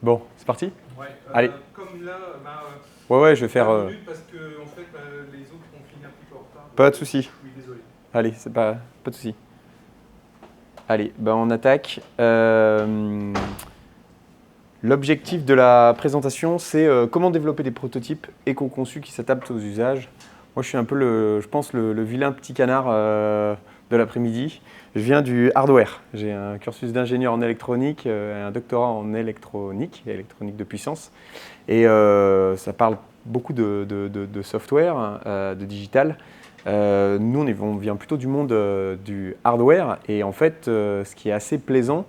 Bon, c'est parti? Ouais, Allez. comme là, Ouais, je vais faire... 5 minutes parce que en fait, les autres ont fini un petit peu en retard. Pas Donc, de souci. oui, désolé. Allez, c'est pas de souci. Allez, ben on attaque. L'objectif de la présentation, c'est comment développer des prototypes éco-conçus qui s'adaptent aux usages. Moi, je suis un peu, je pense, le vilain petit canard de l'après-midi. Je viens du hardware. J'ai un cursus d'ingénieur en électronique et un doctorat en électronique de puissance. Et ça parle beaucoup de software, de digital. Nous, on vient plutôt du monde du hardware. Et en fait, ce qui est assez plaisant,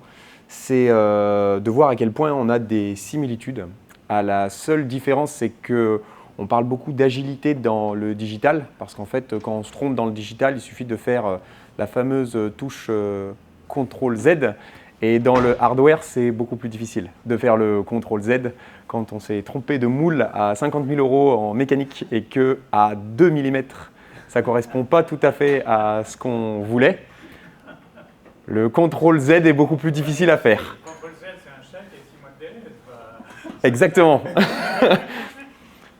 c'est de voir à quel point on a des similitudes. La seule différence, c'est qu'on parle beaucoup d'agilité dans le digital, parce qu'en fait, quand on se trompe dans le digital, il suffit de faire la fameuse touche CTRL-Z. Et dans le hardware, c'est beaucoup plus difficile de faire le CTRL-Z quand on s'est trompé de moule à 50 000 € en mécanique et qu'à 2 mm, ça ne correspond pas tout à fait à ce qu'on voulait. Le CTRL-Z est beaucoup plus difficile à faire. CTRL-Z, c'est un chèque et 6 mois de délai. Exactement.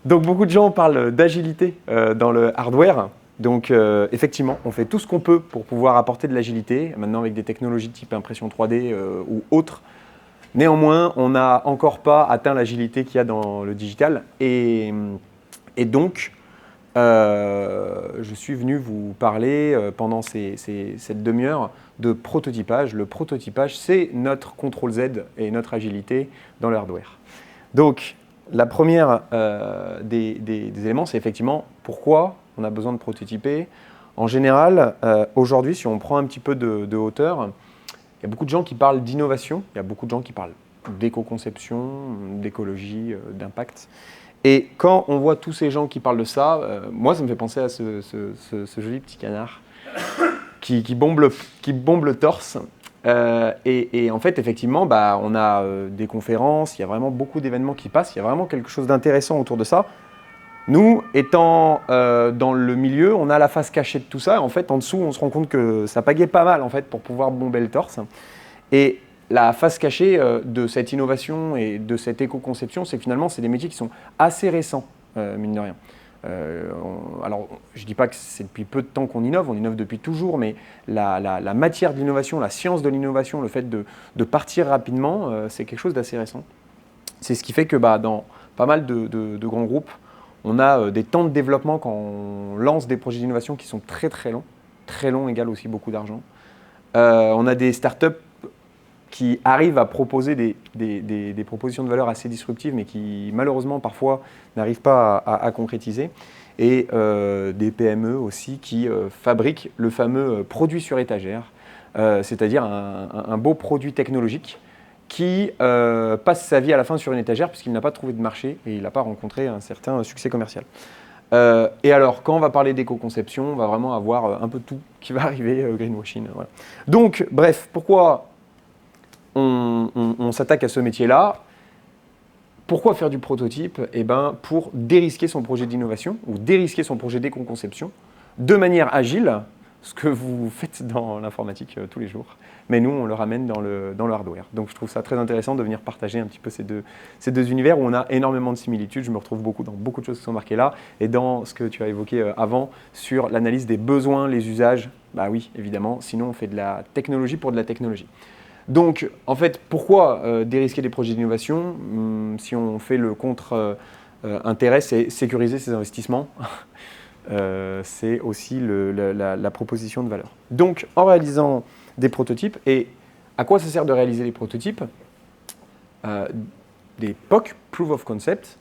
Donc beaucoup de gens parlent d'agilité dans le hardware. Donc effectivement, on fait tout ce qu'on peut pour pouvoir apporter de l'agilité, maintenant avec des technologies type impression 3D ou autres. Néanmoins, on n'a encore pas atteint l'agilité qu'il y a dans le digital. Et donc, je suis venu vous parler pendant cette demi-heure de prototypage. Le prototypage, c'est notre CTRL-Z et notre agilité dans le hardware. Donc, la première des éléments, c'est effectivement pourquoi on a besoin de prototyper. En général, aujourd'hui, si on prend un petit peu de hauteur, il y a beaucoup de gens qui parlent d'innovation, il y a beaucoup de gens qui parlent d'éco-conception, d'écologie, d'impact. Et quand on voit tous ces gens qui parlent de ça, moi, ça me fait penser à ce joli petit canard qui bombe le torse. Et en fait, effectivement, on a des conférences, il y a vraiment beaucoup d'événements qui passent, il y a vraiment quelque chose d'intéressant autour de ça. Nous, étant dans le milieu, on a la face cachée de tout ça. Et en fait, en dessous, on se rend compte que ça pagaie pas mal en fait, pour pouvoir bomber le torse. Et la face cachée de cette innovation et de cette éco-conception, c'est que finalement, c'est des métiers qui sont assez récents, mine de rien. Alors, je ne dis pas que c'est depuis peu de temps qu'on innove, on innove depuis toujours, mais la matière de l'innovation, la science de l'innovation, le fait de partir rapidement, c'est quelque chose d'assez récent. C'est ce qui fait que dans pas mal de grands groupes, on a des temps de développement quand on lance des projets d'innovation qui sont très très longs. Très longs égale aussi beaucoup d'argent. On a des startups qui arrivent à proposer des propositions de valeur assez disruptives, mais qui malheureusement parfois n'arrivent pas à concrétiser. Et des PME aussi qui fabriquent le fameux produit sur étagère, c'est-à-dire un beau produit technologique qui passe sa vie à la fin sur une étagère puisqu'il n'a pas trouvé de marché et il n'a pas rencontré un certain succès commercial. Et alors, quand on va parler d'éco-conception, on va vraiment avoir un peu tout qui va arriver, greenwashing. Voilà. Donc, bref, pourquoi on s'attaque à ce métier-là? Pourquoi faire du prototype? Eh ben, pour dérisquer son projet d'innovation ou dérisquer son projet d'éco-conception de manière agile, ce que vous faites dans l'informatique tous les jours. Mais nous, on le ramène dans le hardware. Donc je trouve ça très intéressant de venir partager un petit peu ces deux univers où on a énormément de similitudes. Je me retrouve beaucoup dans beaucoup de choses qui sont marquées là. Et dans ce que tu as évoqué avant sur l'analyse des besoins, les usages, bah oui, évidemment, sinon on fait de la technologie pour de la technologie. Donc, en fait, pourquoi dérisquer des projets d'innovation? Si on fait le contre-intérêt, c'est sécuriser ses investissements. C'est aussi la proposition de valeur. Donc, en réalisant des prototypes, et à quoi ça sert de réaliser les prototypes? Des POC, Proof of Concept,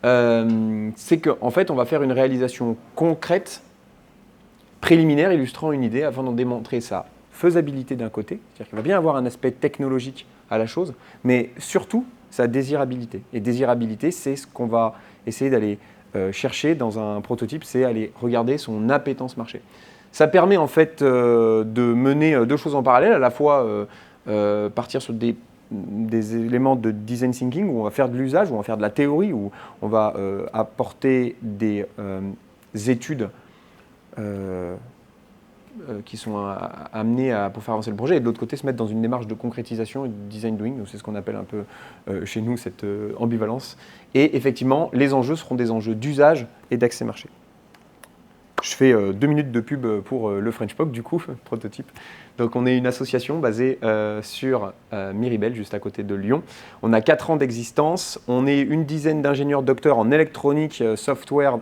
c'est qu'en fait, on va faire une réalisation concrète, préliminaire, illustrant une idée afin d'en démontrer sa faisabilité d'un côté, c'est-à-dire qu'il va bien avoir un aspect technologique à la chose, mais surtout sa désirabilité. Et désirabilité, c'est ce qu'on va essayer d'aller chercher dans un prototype, c'est aller regarder son appétence marché. Ça permet en fait de mener deux choses en parallèle, à la fois partir sur des éléments de design thinking où on va faire de l'usage, où on va faire de la théorie, où on va apporter des études qui sont amenés pour faire avancer le projet, et de l'autre côté se mettre dans une démarche de concrétisation et de design doing. Donc c'est ce qu'on appelle un peu chez nous cette ambivalence. Et effectivement, les enjeux seront des enjeux d'usage et d'accès marché. Je fais 2 minutes de pub pour le FrenchPOC, du coup, prototype. Donc on est une association basée sur Miribel, juste à côté de Lyon. On a 4 ans d'existence. On est une dizaine d'ingénieurs docteurs en électronique, software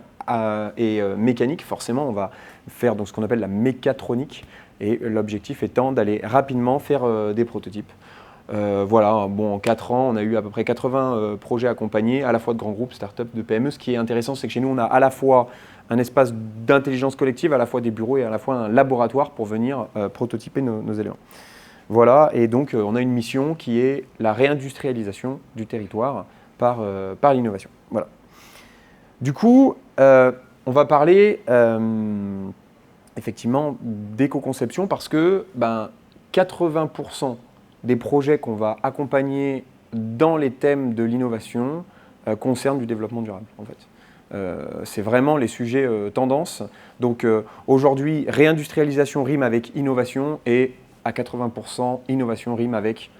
et mécanique. Forcément, on va faire donc, ce qu'on appelle la mécatronique. Et l'objectif étant d'aller rapidement faire des prototypes. Voilà, bon, en 4 ans, on a eu à peu près 80 projets accompagnés, à la fois de grands groupes, startups, de PME. Ce qui est intéressant, c'est que chez nous, on a à la fois un espace d'intelligence collective, à la fois des bureaux et à la fois un laboratoire pour venir prototyper nos éléments. Voilà, et donc on a une mission qui est la réindustrialisation du territoire par l'innovation. Voilà. Du coup, on va parler effectivement d'éco-conception parce que 80% des projets qu'on va accompagner dans les thèmes de l'innovation concernent du développement durable, en fait. C'est vraiment les sujets tendances. Donc aujourd'hui, réindustrialisation rime avec innovation et à 80%, innovation rime avec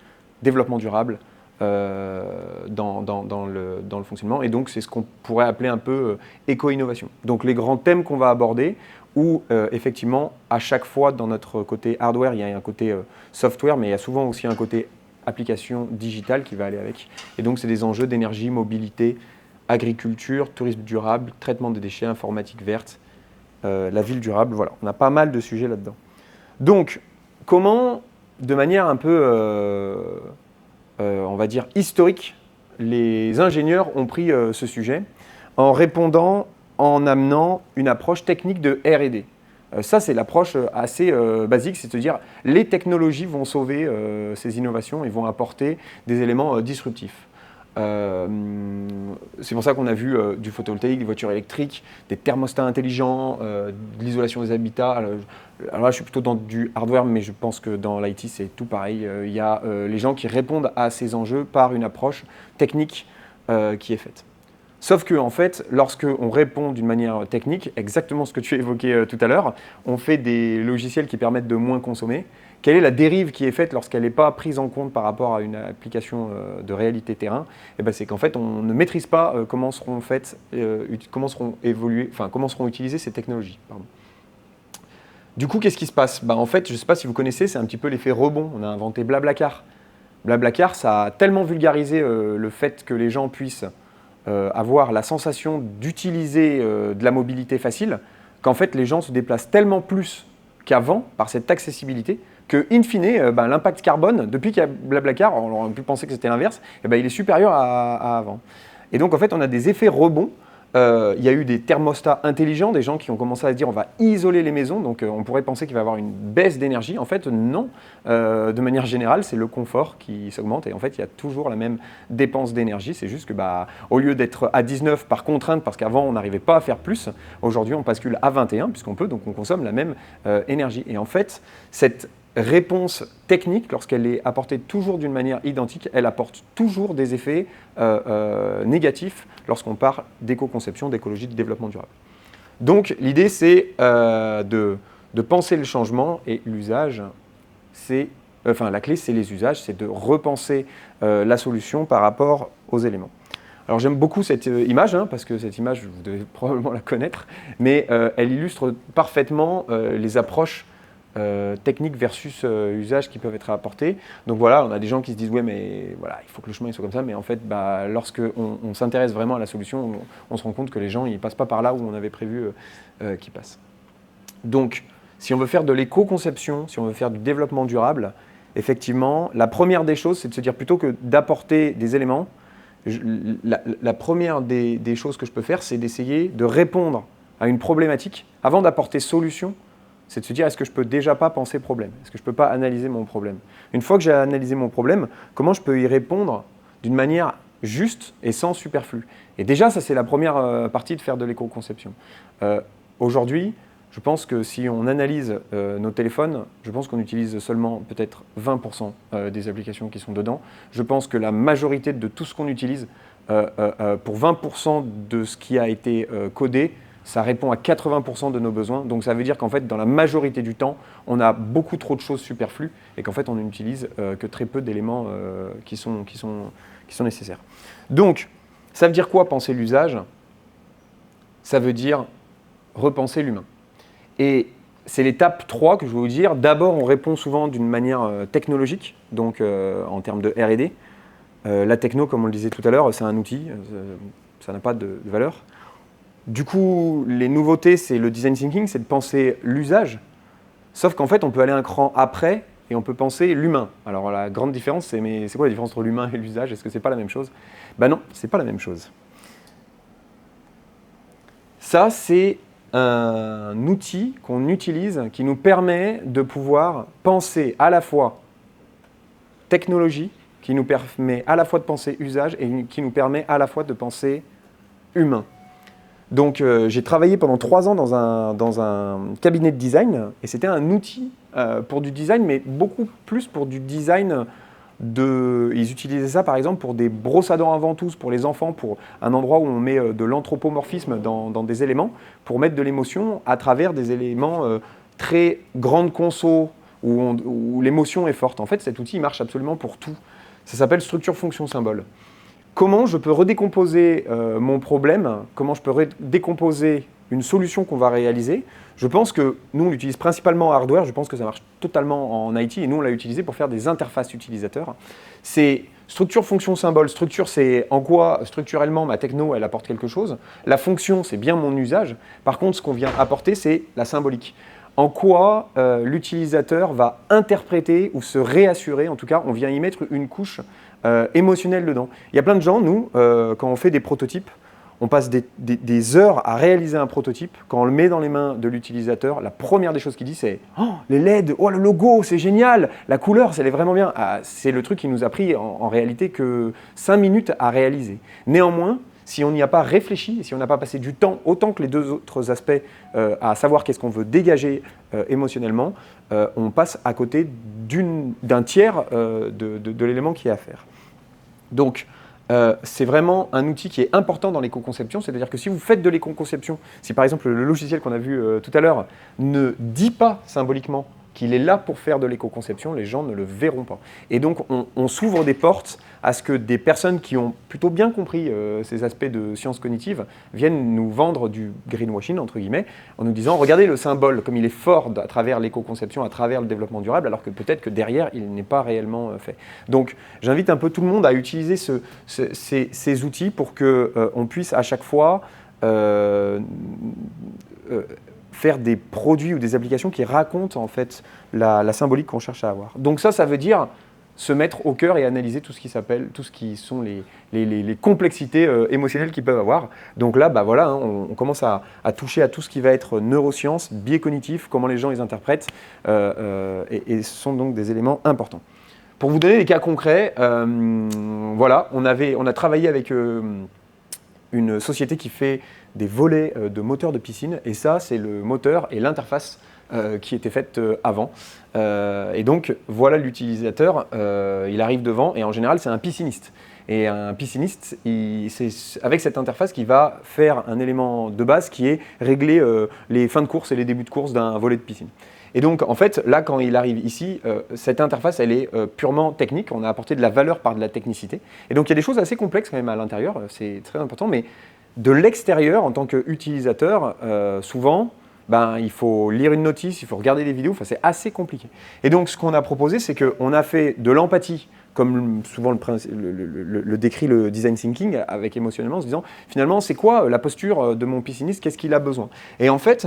développement durable dans le fonctionnement. Et donc c'est ce qu'on pourrait appeler un peu éco-innovation. Donc les grands thèmes qu'on va aborder où effectivement à chaque fois dans notre côté hardware, il y a un côté software, mais il y a souvent aussi un côté application digitale qui va aller avec. Et donc c'est des enjeux d'énergie, mobilité, agriculture, tourisme durable, traitement des déchets, informatique verte, la ville durable, voilà. On a pas mal de sujets là-dedans. Donc, comment, de manière un peu, on va dire, historique, les ingénieurs ont pris ce sujet en répondant, en amenant une approche technique de R&D. Ça, c'est l'approche assez basique, c'est de dire les technologies vont sauver ces innovations et vont apporter des éléments disruptifs. C'est pour ça qu'on a vu du photovoltaïque, des voitures électriques, des thermostats intelligents, de l'isolation des habitats. Alors là, je suis plutôt dans du hardware, mais je pense que dans l'IT, c'est tout pareil. Il y a les gens qui répondent à ces enjeux par une approche technique qui est faite. Sauf que, en fait, lorsqu'on répond d'une manière technique, exactement ce que tu évoquais tout à l'heure, on fait des logiciels qui permettent de moins consommer. Quelle est la dérive qui est faite lorsqu'elle n'est pas prise en compte par rapport à une application de réalité terrain? C'est qu'en fait, on ne maîtrise pas comment seront utilisées ces technologies. Pardon. Du coup, qu'est-ce qui se passe? En fait, je ne sais pas si vous connaissez, c'est un petit peu l'effet rebond. On a inventé Blablacar. Blablacar, ça a tellement vulgarisé le fait que les gens puissent avoir la sensation d'utiliser de la mobilité facile qu'en fait, les gens se déplacent tellement plus qu'avant par cette accessibilité que, in fine, l'impact carbone, depuis qu'il y a Blablacar, on aurait pu penser que c'était l'inverse, il est supérieur à avant. Et donc, en fait, on a des effets rebonds. Il y a eu des thermostats intelligents, des gens qui ont commencé à se dire on va isoler les maisons, donc on pourrait penser qu'il va y avoir une baisse d'énergie. En fait, non. De manière générale, c'est le confort qui s'augmente et en fait, il y a toujours la même dépense d'énergie. C'est juste que au lieu d'être à 19 par contrainte, parce qu'avant on n'arrivait pas à faire plus, aujourd'hui on bascule à 21 puisqu'on peut, donc on consomme la même énergie. Et en fait, cette réponse technique, lorsqu'elle est apportée toujours d'une manière identique, elle apporte toujours des effets négatifs lorsqu'on parle d'éco-conception, d'écologie, de développement durable. Donc l'idée c'est de penser le changement et l'usage, la clé c'est les usages, c'est de repenser la solution par rapport aux éléments. Alors j'aime beaucoup cette image, parce que cette image, vous devez probablement la connaître, mais elle illustre parfaitement les approches techniques versus usages qui peuvent être apportés. Donc voilà, on a des gens qui se disent ouais mais voilà, il faut que le chemin soit comme ça, mais en fait lorsque on s'intéresse vraiment à la solution, on se rend compte que les gens ils passent pas par là où on avait prévu qu'ils passent. Donc si on veut faire de l'éco-conception, si on veut faire du développement durable, effectivement, la première des choses, c'est de se dire plutôt que d'apporter des éléments, la première des choses que je peux faire, c'est d'essayer de répondre à une problématique avant d'apporter solution. C'est de se dire, est-ce que je peux déjà pas penser problème? Est-ce que je peux pas analyser mon problème? Une fois que j'ai analysé mon problème, comment je peux y répondre d'une manière juste et sans superflu? Et déjà, ça c'est la première partie de faire de l'éco-conception. Aujourd'hui, je pense que si on analyse nos téléphones, je pense qu'on utilise seulement peut-être 20% des applications qui sont dedans. Je pense que la majorité de tout ce qu'on utilise, pour 20% de ce qui a été codé, ça répond à 80% de nos besoins. Donc ça veut dire qu'en fait, dans la majorité du temps, on a beaucoup trop de choses superflues et qu'en fait, on n'utilise que très peu d'éléments qui sont nécessaires. Donc, ça veut dire quoi penser l'usage? Ça veut dire repenser l'humain. Et c'est l'étape 3 que je vais vous dire. D'abord, on répond souvent d'une manière technologique, donc en termes de R&D. La techno, comme on le disait tout à l'heure, c'est un outil, ça n'a pas de valeur. Du coup, les nouveautés, c'est le design thinking, c'est de penser l'usage. Sauf qu'en fait, on peut aller un cran après et on peut penser l'humain. Alors la grande différence, c'est mais c'est quoi la différence entre l'humain et l'usage? Est-ce que c'est pas la même chose? Ben non, c'est pas la même chose. Ça, c'est un outil qu'on utilise qui nous permet de pouvoir penser à la fois technologie, qui nous permet à la fois de penser usage et qui nous permet à la fois de penser humain. Donc j'ai travaillé pendant 3 ans dans un cabinet de design et c'était un outil pour du design, mais beaucoup plus pour du design ils utilisaient ça par exemple pour des brosses à dents à ventouses pour les enfants, pour un endroit où on met de l'anthropomorphisme dans des éléments, pour mettre de l'émotion à travers des éléments très grandes conso où l'émotion est forte. En fait, cet outil il marche absolument pour tout. Ça s'appelle structure fonction symbole. Comment je peux redécomposer mon problème? Comment je peux décomposer une solution qu'on va réaliser? Je pense que nous, on l'utilise principalement en hardware. Je pense que ça marche totalement en IT. Et nous, on l'a utilisé pour faire des interfaces utilisateurs. C'est structure, fonction, symbole. Structure, c'est en quoi, structurellement, ma techno, elle apporte quelque chose. La fonction, c'est bien mon usage. Par contre, ce qu'on vient apporter, c'est la symbolique. En quoi l'utilisateur va interpréter ou se réassurer. En tout cas, on vient y mettre une couche émotionnelle dedans. Il y a plein de gens, nous, quand on fait des prototypes, on passe des heures à réaliser un prototype. Quand on le met dans les mains de l'utilisateur, la première des choses qu'il dit, c'est « Oh, les LED, oh, le logo, c'est génial, la couleur, elle est vraiment bien. » C'est le truc qui nous a pris en réalité que 5 minutes à réaliser. Néanmoins, si on n'y a pas réfléchi, et si on n'a pas passé du temps, autant que les 2 autres aspects, à savoir qu'est-ce qu'on veut dégager émotionnellement, on passe à côté d'un tiers de l'élément qui est à faire. Donc, c'est vraiment un outil qui est important dans l'éco-conception, c'est-à-dire que si vous faites de l'éco-conception, si par exemple le logiciel qu'on a vu tout à l'heure ne dit pas symboliquement qu'il est là pour faire de l'éco-conception, les gens ne le verront pas. Et donc on s'ouvre des portes à ce que des personnes qui ont plutôt bien compris ces aspects de sciences cognitives viennent nous vendre du greenwashing, entre guillemets, en nous disant « Regardez le symbole, comme il est fort à travers l'éco-conception, à travers le développement durable, alors que peut-être que derrière, il n'est pas réellement fait. » Donc j'invite un peu tout le monde à utiliser ces outils pour qu'on puisse à chaque fois faire des produits ou des applications qui racontent en fait la symbolique qu'on cherche à avoir. Donc ça veut dire se mettre au cœur et analyser tout ce qui sont les complexités émotionnelles qu'ils peuvent avoir. Donc là, bah voilà, hein, on commence à toucher à tout ce qui va être neurosciences, biais cognitifs, comment les gens les interprètent, et ce sont donc des éléments importants. Pour vous donner des cas concrets, voilà, on a travaillé avec une société qui fait des volets de moteurs de piscine, et ça, c'est le moteur et l'interface qui était faite avant. Et donc, voilà l'utilisateur, il arrive devant, et en général, c'est un pisciniste. Et un pisciniste, c'est avec cette interface qu'il va faire un élément de base qui est régler les fins de course et les débuts de course d'un volet de piscine. Et donc, en fait, là, quand il arrive ici, cette interface, elle est purement technique. On a apporté de la valeur par de la technicité. Et donc, il y a des choses assez complexes quand même à l'intérieur. C'est très important. Mais de l'extérieur, en tant qu'utilisateur, souvent, il faut lire une notice, il faut regarder des vidéos. Enfin, c'est assez compliqué. Et donc, ce qu'on a proposé, c'est qu'on a fait de l'empathie, comme souvent le décrit le design thinking, avec émotionnellement, en se disant, finalement, c'est quoi la posture de mon pisciniste? Qu'est-ce qu'il a besoin? Et en fait,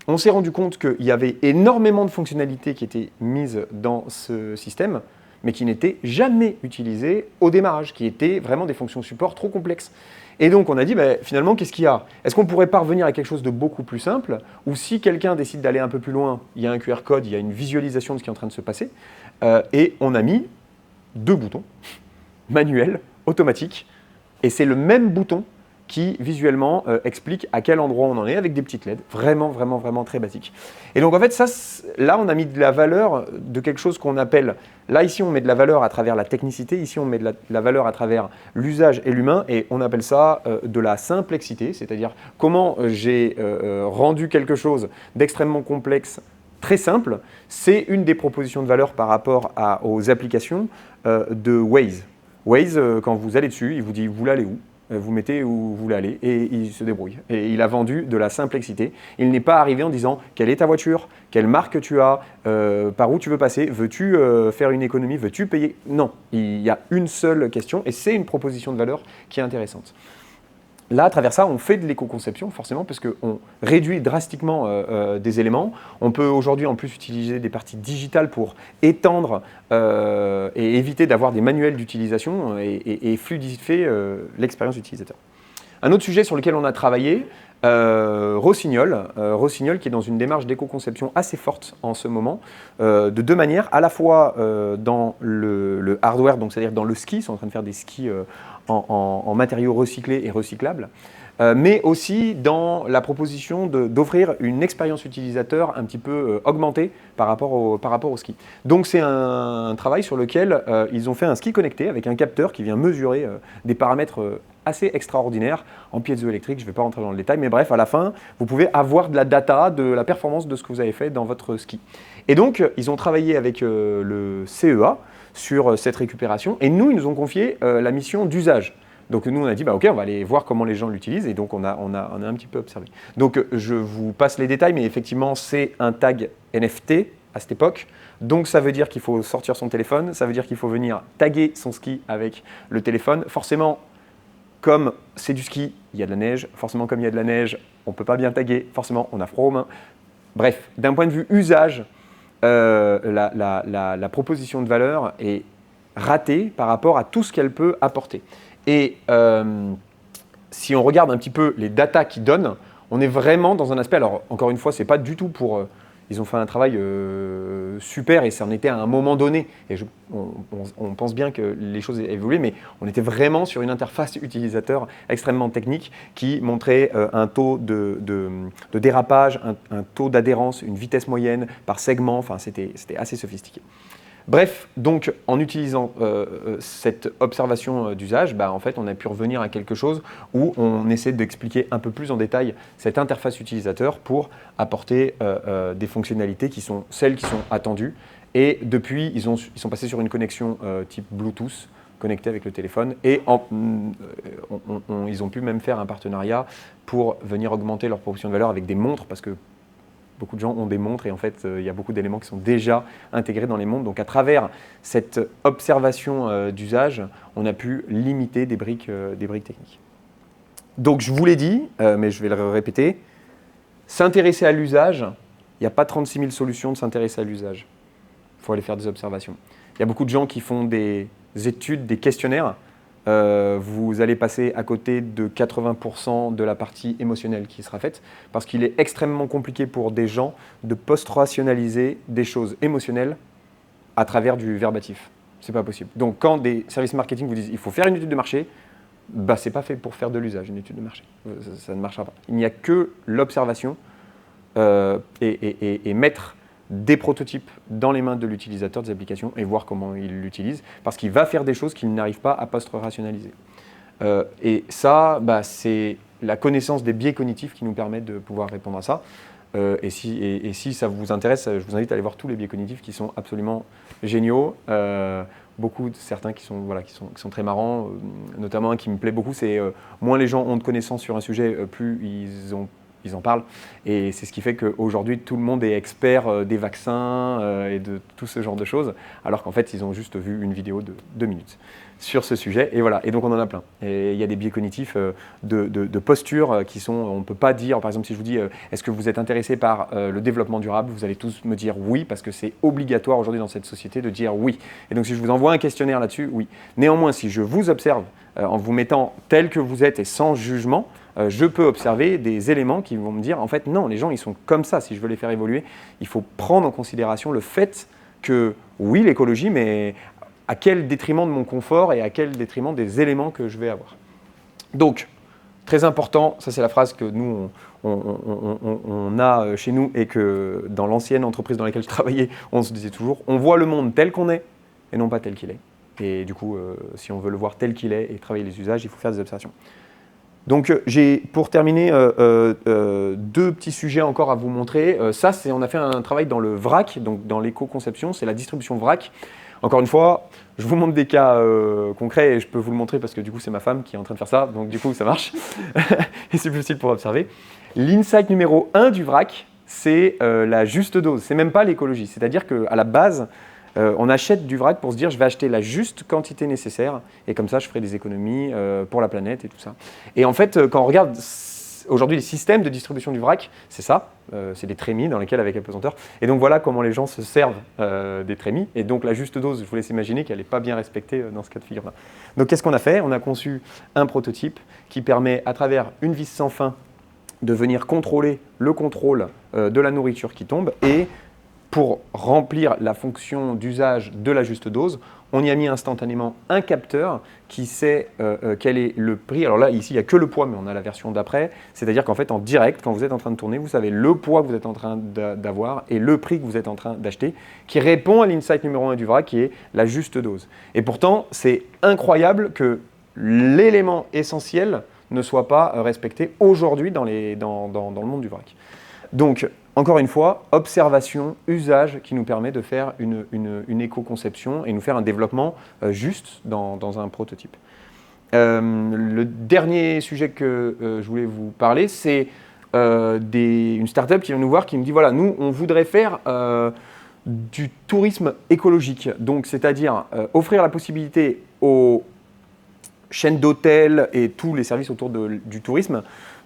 on s'est rendu compte qu'il y avait énormément de fonctionnalités qui étaient mises dans ce système, mais qui n'étaient jamais utilisées au démarrage, qui étaient vraiment des fonctions support trop complexes. Et donc on a dit, finalement, qu'est-ce qu'il y a? Est-ce qu'on pourrait parvenir à quelque chose de beaucoup plus simple, ou si quelqu'un décide d'aller un peu plus loin, il y a un QR code, il y a une visualisation de ce qui est en train de se passer, et on a mis 2 boutons, manuels, automatiques, et c'est le même bouton qui visuellement explique à quel endroit on en est avec des petites LED, vraiment, vraiment, vraiment très basiques. Et donc en fait, là, on a mis de la valeur de quelque chose qu'on appelle, là ici, on met de la valeur à travers la technicité, ici, on met de la valeur à travers l'usage et l'humain, et on appelle ça de la simplexité, c'est-à-dire comment j'ai rendu quelque chose d'extrêmement complexe, très simple. C'est une des propositions de valeur par rapport aux applications de Waze. Waze, quand vous allez dessus, il vous dit « vous voulez aller où ?» Vous mettez où vous voulez aller et il se débrouille. Et il a vendu de la complexité. Il n'est pas arrivé en disant quelle est ta voiture, quelle marque tu as, par où tu veux passer, veux-tu faire une économie, veux-tu payer? Non, il y a une seule question et c'est une proposition de valeur qui est intéressante. Là, à travers ça, on fait de l'éco-conception, forcément, parce qu'on réduit drastiquement des éléments. On peut aujourd'hui, en plus, utiliser des parties digitales pour étendre et éviter d'avoir des manuels d'utilisation et fluidifier l'expérience utilisateur. Un autre sujet sur lequel on a travaillé, Rossignol. Rossignol qui est dans une démarche d'éco-conception assez forte en ce moment, de deux manières, à la fois dans le hardware, donc c'est-à-dire dans le ski, ils sont en train de faire des skis en matériaux recyclés et recyclables, mais aussi dans la proposition d'offrir une expérience utilisateur un petit peu augmentée par rapport au ski. Donc c'est un travail sur lequel ils ont fait un ski connecté avec un capteur qui vient mesurer des paramètres assez extraordinaires en piézoélectrique. Je ne vais pas rentrer dans le détail, mais bref, à la fin, vous pouvez avoir de la data, de la performance de ce que vous avez fait dans votre ski. Et donc, ils ont travaillé avec le CEA sur cette récupération. Et nous, ils nous ont confié la mission d'usage. Donc nous, on a dit, bah, OK, on va aller voir comment les gens l'utilisent. Et donc, on a un petit peu observé. Donc, je vous passe les détails, mais effectivement, c'est un tag NFT à cette époque. Donc, ça veut dire qu'il faut sortir son téléphone. Ça veut dire qu'il faut venir taguer son ski avec le téléphone. Forcément, comme c'est du ski, il y a de la neige. Forcément, comme il y a de la neige, on ne peut pas bien taguer. Forcément, on a froid aux mains. Bref, d'un point de vue usage, la proposition de valeur est ratée par rapport à tout ce qu'elle peut apporter. Et si on regarde un petit peu les datas qu'ils donnent, on est vraiment dans un aspect, alors encore une fois, ce n'est pas du tout pour... ils ont fait un travail super et ça en était à un moment donné. Et on pense bien que les choses aient évolué, mais on était vraiment sur une interface utilisateur extrêmement technique qui montrait un taux de dérapage, un taux d'adhérence, une vitesse moyenne par segment. Enfin, c'était assez sophistiqué. Bref, donc en utilisant cette observation d'usage, en fait, on a pu revenir à quelque chose où on essaie d'expliquer un peu plus en détail cette interface utilisateur pour apporter des fonctionnalités qui sont celles qui sont attendues. Et depuis, ils sont passés sur une connexion type Bluetooth connectée avec le téléphone et ils ont pu même faire un partenariat pour venir augmenter leur proposition de valeur avec des montres parce que beaucoup de gens ont des montres et en fait, il y a beaucoup d'éléments qui sont déjà intégrés dans les montres. Donc, à travers cette observation d'usage, on a pu limiter des briques techniques. Donc, je vous l'ai dit, mais je vais le répéter, s'intéresser à l'usage, il n'y a pas 36 000 solutions de s'intéresser à l'usage. Il faut aller faire des observations. Il y a beaucoup de gens qui font des études, des questionnaires. Vous allez passer à côté de 80% de la partie émotionnelle qui sera faite parce qu'il est extrêmement compliqué pour des gens de post-rationaliser des choses émotionnelles à travers du verbatif. Ce n'est pas possible. Donc, quand des services marketing vous disent il faut faire une étude de marché, ce n'est pas fait pour faire de l'usage, une étude de marché. Ça ne marchera pas. Il n'y a que l'observation et mettre des prototypes dans les mains de l'utilisateur des applications et voir comment il l'utilise, parce qu'il va faire des choses qu'il n'arrive pas à post-rationaliser. Et ça, c'est la connaissance des biais cognitifs qui nous permet de pouvoir répondre à ça. Et si ça vous intéresse, je vous invite à aller voir tous les biais cognitifs qui sont absolument géniaux. Certains qui sont très marrants, notamment un qui me plaît beaucoup, c'est moins les gens ont de connaissances sur un sujet, plus ils en parlent. Et c'est ce qui fait qu'aujourd'hui, tout le monde est expert des vaccins et de tout ce genre de choses, alors qu'en fait, ils ont juste vu une vidéo de 2 minutes sur ce sujet. Et voilà, et donc on en a plein. Et il y a des biais cognitifs de posture qui sont, on ne peut pas dire, par exemple, si je vous dis, est-ce que vous êtes intéressé par le développement durable, vous allez tous me dire oui, parce que c'est obligatoire aujourd'hui dans cette société de dire oui. Et donc si je vous envoie un questionnaire là-dessus, oui. Néanmoins, si je vous observe en vous mettant tel que vous êtes et sans jugement, je peux observer des éléments qui vont me dire, en fait, non, les gens, ils sont comme ça. Si je veux les faire évoluer, il faut prendre en considération le fait que, oui, l'écologie, mais à quel détriment de mon confort et à quel détriment des éléments que je vais avoir. Donc, très important, ça c'est la phrase que nous, on a chez nous et que dans l'ancienne entreprise dans laquelle je travaillais, on se disait toujours, on voit le monde tel qu'on est et non pas tel qu'il est. Et du coup, si on veut le voir tel qu'il est et travailler les usages, il faut faire des observations. Donc, j'ai pour terminer deux petits sujets encore à vous montrer. On a fait un travail dans le VRAC, donc dans l'éco-conception, c'est la distribution VRAC. Encore une fois, je vous montre des cas concrets et je peux vous le montrer parce que du coup, c'est ma femme qui est en train de faire ça, donc du coup, ça marche. Et c'est plus facile pour observer. L'insight numéro 1 du VRAC, c'est la juste dose. C'est même pas l'écologie. C'est-à-dire qu'à la base, on achète du vrac pour se dire je vais acheter la juste quantité nécessaire et comme ça je ferai des économies pour la planète et tout ça. Et en fait, quand on regarde aujourd'hui les systèmes de distribution du vrac, c'est ça, c'est des trémies dans lesquels avec apesanteur. Et donc voilà comment les gens se servent des trémies. Et donc la juste dose, je vous laisse imaginer qu'elle n'est pas bien respectée dans ce cas de figure-là. Donc qu'est-ce qu'on a fait? On a conçu un prototype qui permet à travers une vis sans fin de venir contrôler le contrôle de la nourriture qui tombe et pour remplir la fonction d'usage de la juste dose, on y a mis instantanément un capteur qui sait quel est le prix. Alors là, ici, il n'y a que le poids, mais on a la version d'après. C'est-à-dire qu'en fait, en direct, quand vous êtes en train de tourner, vous savez le poids que vous êtes en train d'avoir et le prix que vous êtes en train d'acheter, qui répond à l'insight numéro 1 du VRAC, qui est la juste dose. Et pourtant, c'est incroyable que l'élément essentiel ne soit pas respecté aujourd'hui dans le monde du VRAC. Donc, encore une fois, observation, usage qui nous permet de faire une éco-conception et nous faire un développement juste dans un prototype. Le dernier sujet que je voulais vous parler, c'est une start-up qui vient nous voir qui me dit voilà, nous, on voudrait faire du tourisme écologique. Donc, c'est-à-dire offrir la possibilité aux chaînes d'hôtels et tous les services autour du tourisme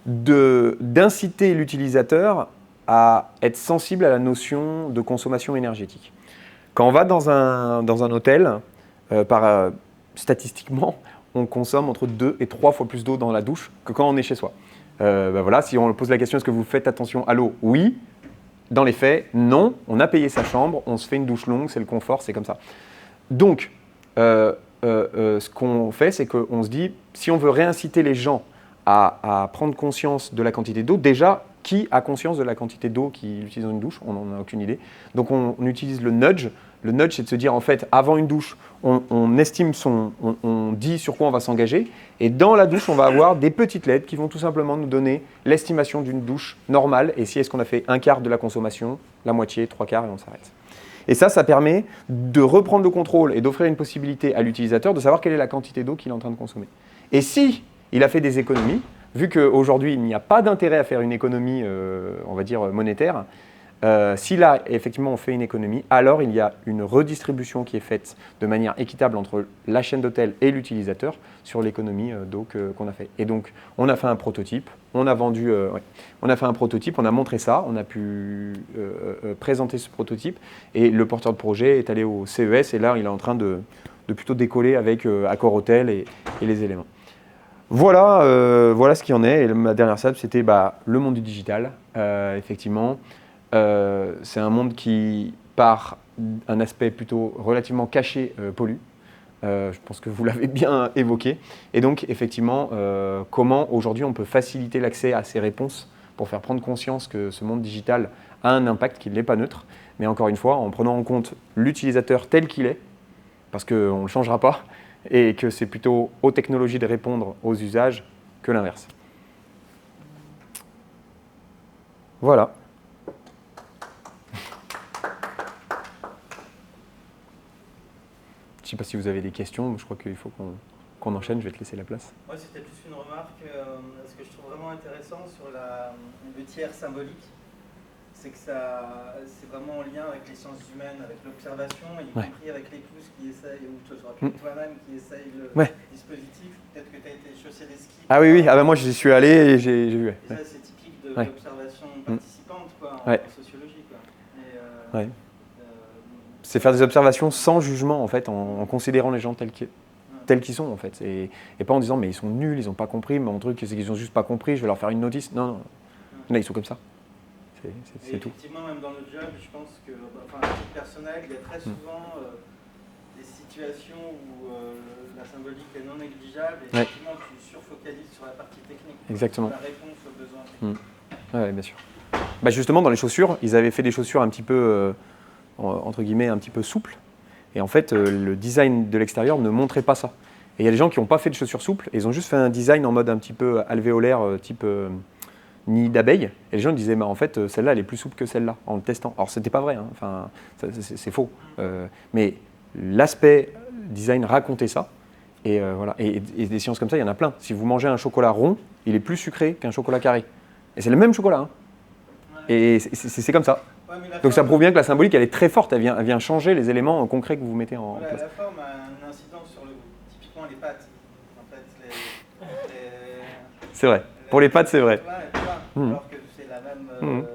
d'inciter l'utilisateur à être sensible à la notion de consommation énergétique. Quand on va dans un hôtel, statistiquement, on consomme entre 2 et 3 fois plus d'eau dans la douche que quand on est chez soi. Voilà, si on pose la question, est-ce que vous faites attention à l'eau? Oui. Dans les faits, non. On a payé sa chambre, on se fait une douche longue, c'est le confort, c'est comme ça. Donc, ce qu'on fait, c'est qu'on se dit, si on veut réinciter les gens à prendre conscience de la quantité d'eau, déjà, qui a conscience de la quantité d'eau qu'il utilise dans une douche? On n'en a aucune idée. Donc on utilise le nudge. Le nudge, c'est de se dire en fait, avant une douche, on estime on dit sur quoi on va s'engager. Et dans la douche, on va avoir des petites lettres qui vont tout simplement nous donner l'estimation d'une douche normale. Et si est-ce qu'on a fait un quart de la consommation, la moitié, 3/4 et on s'arrête. Et ça permet de reprendre le contrôle et d'offrir une possibilité à l'utilisateur de savoir quelle est la quantité d'eau qu'il est en train de consommer. Et si il a fait des économies, vu qu'aujourd'hui, il n'y a pas d'intérêt à faire une économie, on va dire, monétaire, si là, effectivement, on fait une économie, alors il y a une redistribution qui est faite de manière équitable entre la chaîne d'hôtel et l'utilisateur sur l'économie d'eau qu'on a fait. Et donc, on a fait un prototype, on a vendu, on a fait un prototype, on a montré ça, on a pu présenter ce prototype et le porteur de projet est allé au CES et là, il est en train de plutôt décoller avec Accor Hotel et les éléments. Voilà, voilà ce qu'il en est. Et ma dernière slide, c'était le monde du digital. Effectivement, c'est un monde qui, par un aspect plutôt relativement caché, pollue. Je pense que vous l'avez bien évoqué. Et donc, effectivement, comment aujourd'hui on peut faciliter l'accès à ces réponses pour faire prendre conscience que ce monde digital a un impact qui n'est pas neutre. Mais encore une fois, en prenant en compte l'utilisateur tel qu'il est, parce qu'on ne le changera pas, et que c'est plutôt aux technologies de répondre aux usages que l'inverse. Voilà. Je ne sais pas si vous avez des questions, je crois qu'il faut qu'on enchaîne, je vais te laisser la place. Moi, c'était plus une remarque. Ce que je trouve vraiment intéressant sur le tiers symbolique, c'est que c'est vraiment en lien avec les sciences humaines, avec l'observation, y compris avec l'épouse qui essaye, ou toi-même qui essaye le dispositif. Peut-être que tu as été chaussé des skis. Ah oui, moi j'y suis allé et j'ai vu. Et ça, c'est typique de l'observation participante en sociologie. Et, c'est faire des observations sans jugement, en fait, en considérant les gens tels qu'ils sont, en fait. Et pas en disant, mais ils sont nuls, ils n'ont pas compris, mais mon truc, c'est qu'ils n'ont juste pas compris, je vais leur faire une notice. Non. Là, ils sont comme ça. C'est tout. Effectivement, même dans le job, je pense que, à titre personnel, il y a très souvent des situations où la symbolique est non négligeable et Ouais. effectivement tu surfocalises sur la partie technique. Exactement. La réponse aux besoins techniques. Ouais, bien sûr. Bah justement, dans les chaussures, ils avaient fait des chaussures un petit peu, entre guillemets, un petit peu souples. Et en fait, le design de l'extérieur ne montrait pas ça. Et il y a des gens qui n'ont pas fait de chaussures souples, et ils ont juste fait un design en mode un petit peu alvéolaire, type nid d'abeille. Et les gens disaient, bah, en fait, celle-là, elle est plus souple que celle-là, en le testant. Alors, c'était pas vrai, hein. Enfin, c'est faux. Mais l'aspect design racontait ça. Et voilà. Et des sciences comme ça, il y en a plein. Si vous mangez un chocolat rond, il est plus sucré qu'un chocolat carré. Et c'est le même chocolat, hein. Et c'est comme ça. Ouais, mais la Donc ça forme- prouve bien que la symbolique, elle est très forte. Elle vient changer les éléments concrets que vous mettez en Voilà, place. la forme a une incidence sur le goût. Typiquement les pâtes. En fait, C'est vrai. Pour les pâtes, c'est vrai. Ouais, tu vois, Mhm. alors que c'est la même Mhm.